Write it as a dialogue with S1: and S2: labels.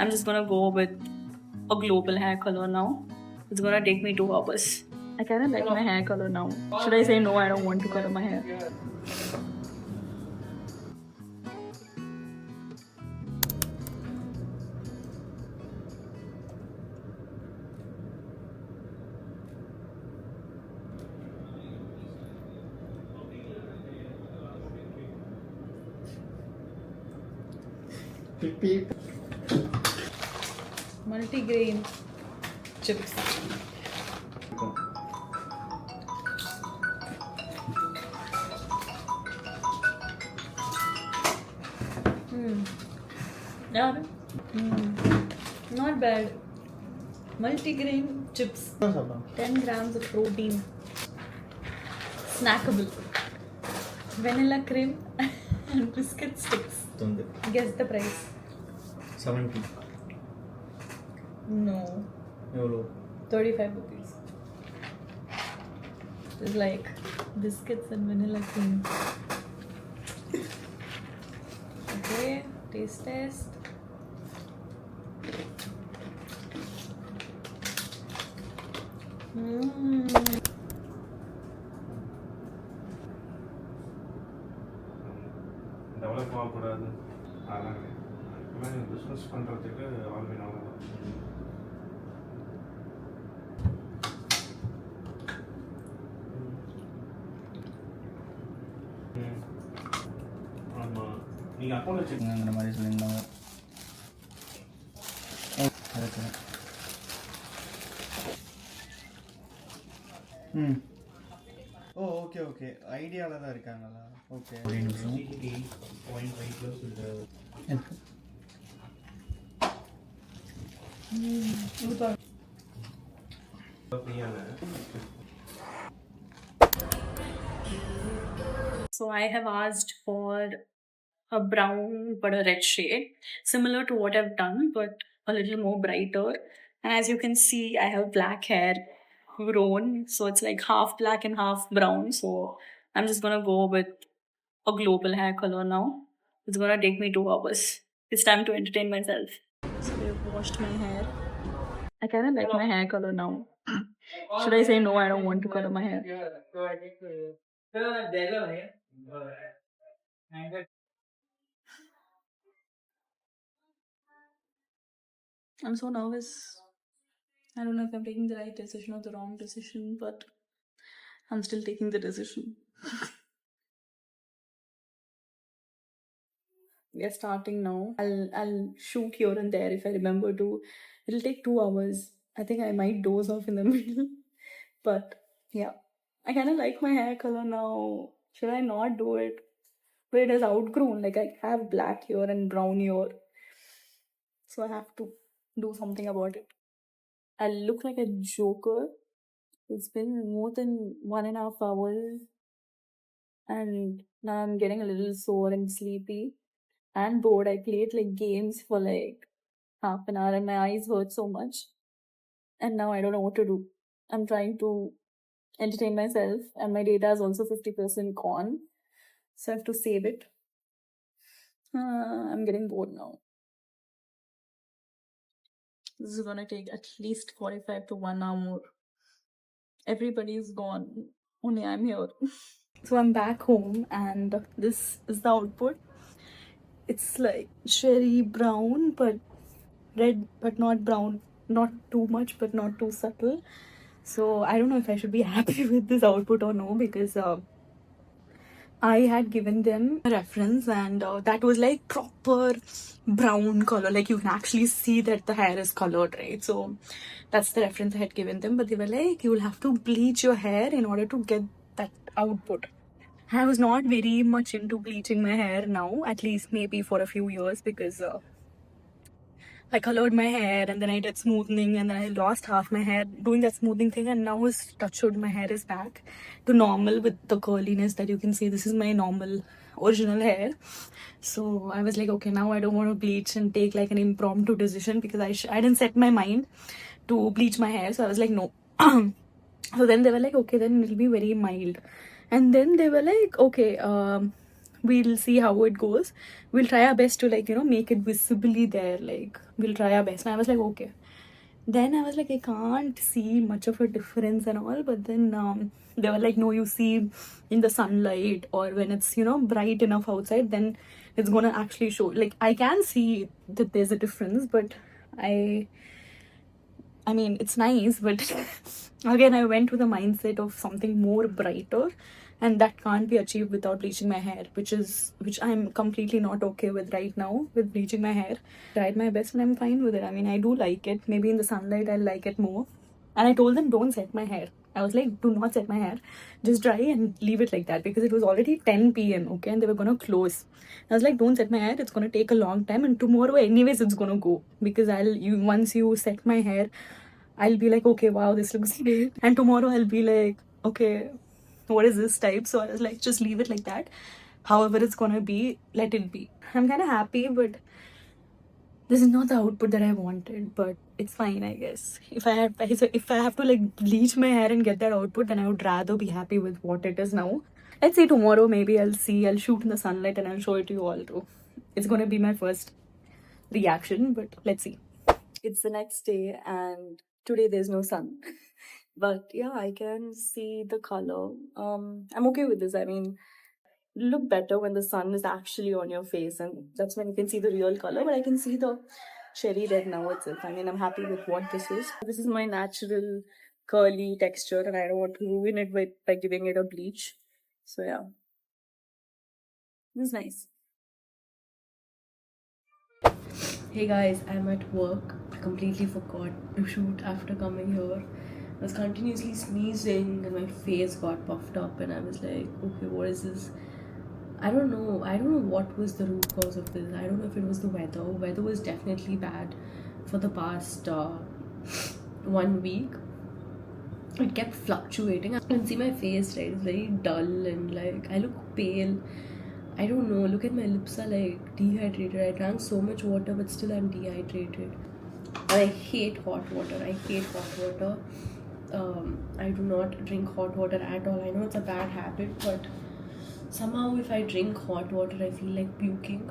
S1: I'm just gonna go with a global hair color now. It's gonna take me 2 hours. I kinda like my hair color now. Should I say no, I don't want to color my hair? Multigrain chips. Yeah. Not bad. Multigrain chips. 10 grams of protein. Snackable. Vanilla cream and biscuit sticks. Guess the price.
S2: 70.
S1: No. 35 rupees. It's like biscuits and vanilla cream. Okay, taste test.
S3: Develop ஆகக்கூடாது அதனால business பண்ணுறதுக்கு Alvin அவ்வளோதான். ஆமாம் நீங்கள் account வச்சுக்கோங்கிற மாதிரி சொல்லியிருந்தாங்க.
S2: ஓ okay okay ஐடியாவில் தான் இருக்காங்களா? Okay
S1: So I have asked for a brown but a red shade, similar to what I've done, but a little more brighter. And as you can see, I have black hair grown, so it's like half black and half brown. So I'm just gonna go with a global hair color now. It's gonna take me 2 hours. It's time to entertain myself. So I've washed my hair. I kind of like my hair color now. Should I say no, I don't want to color my hair? I'm so nervous. I don't know if I'm taking the right decision or the wrong decision, but I'm still taking the decision. We are starting now. I'll shoot here and there if I remember to. It'll take 2 hours. I think I might doze off in the middle. But yeah. I kinda like my hair color now. Should I not do it? But it has outgrown. Like I have black here and brown here. So I have to do something about it. I look like a joker. It's been more than 1.5 hours. And now I'm getting a little sore and sleepy and bored. I played like games for like half an hour and my eyes hurt so much. And now I don't know what to do. I'm trying to entertain myself and my data is also 50% gone. So I have to save it. I'm getting bored now. This is gonna take at least 45 to 1 hour more. Everybody's gone. Only I'm here. So I'm back home and this is the output. It's like cherry brown but red but not brown, not too much but not too subtle. So I don't know if I should be happy with this output or no, because I had given them a reference and that was like proper brown color, like you can actually see that the hair is colored, right? So that's the reference I had given them, but they were like, you will have to bleach your hair in order to get that output. I was not very much into bleaching my hair now, at least maybe for a few years, because I colored my hair and then I did smoothing and then I lost half my hair doing that smoothing thing, and now is touch wood, my hair is back to normal with the curliness that you can see. This is my normal original hair. So I was like, okay, now I don't want to bleach and take like an impromptu decision, because I didn't set my mind to bleach my hair. So I was like, no. So then they were like, okay, then it'll be very mild. And then they were like, okay, we'll see how it goes. We'll try our best to, like, you know, make it visibly there. Like, we'll try our best. And I was like, okay. Then I was like, I can't see much of a difference and all. But then they were like, no, you see in the sunlight or when it's, you know, bright enough outside, then it's gonna actually show. Like, I can see that there's a difference, but I mean, it's nice, but again, I went with a mindset of something more brighter, and that can't be achieved without bleaching my hair, which I'm completely not okay with right now with bleaching my hair. Tried my best and I'm fine with it. I mean, I do like it. Maybe in the sunlight I'll like it more. And I told them, don't set my hair. I was like, do not set my hair. Just dry and leave it like that, because it was already 10 p.m. Okay, and they were gonna close. I was like, don't set my hair. It's gonna take a long time, and tomorrow, anyways, it's gonna go, because once you set my hair, I'll be like, okay, wow, this looks great. And tomorrow I'll be like, okay, what is this type? So I was like, just leave it like that. However it's gonna be, let it be. I'm kind of happy, but this is not the output that I wanted, but it's fine, I guess. If I have to like bleach my hair and get that output, then I would rather be happy with what it is now. Let's see, tomorrow maybe I'll shoot in the sunlight and I'll show it to you all too. It's gonna be my first reaction, but let's see. It's the next day and today there's no sun. But yeah, I can see the color. I'm okay with this. I mean, look better when the sun is actually on your face, and that's when you can see the real color. But I can see the cherry red now itself. I mean, I'm happy with what this is. This is my natural curly texture, and I don't want to ruin it by giving it a bleach. So yeah, this is nice. Hey guys, I'm at work. I completely forgot to shoot after coming here. I was continuously sneezing and my face got puffed up, and I was like, okay, what is this? I don't know what was the root cause of this. I don't know if it was the weather. Weather was definitely bad for the past 1 week. It kept fluctuating. I can see my face, right? It's very dull and like I look pale. I don't know. Look at my lips are like dehydrated. I drank so much water, but still I'm dehydrated. And I hate hot water. I do not drink hot water at all. I know it's a bad habit, but somehow if I drink hot water, I feel like puking.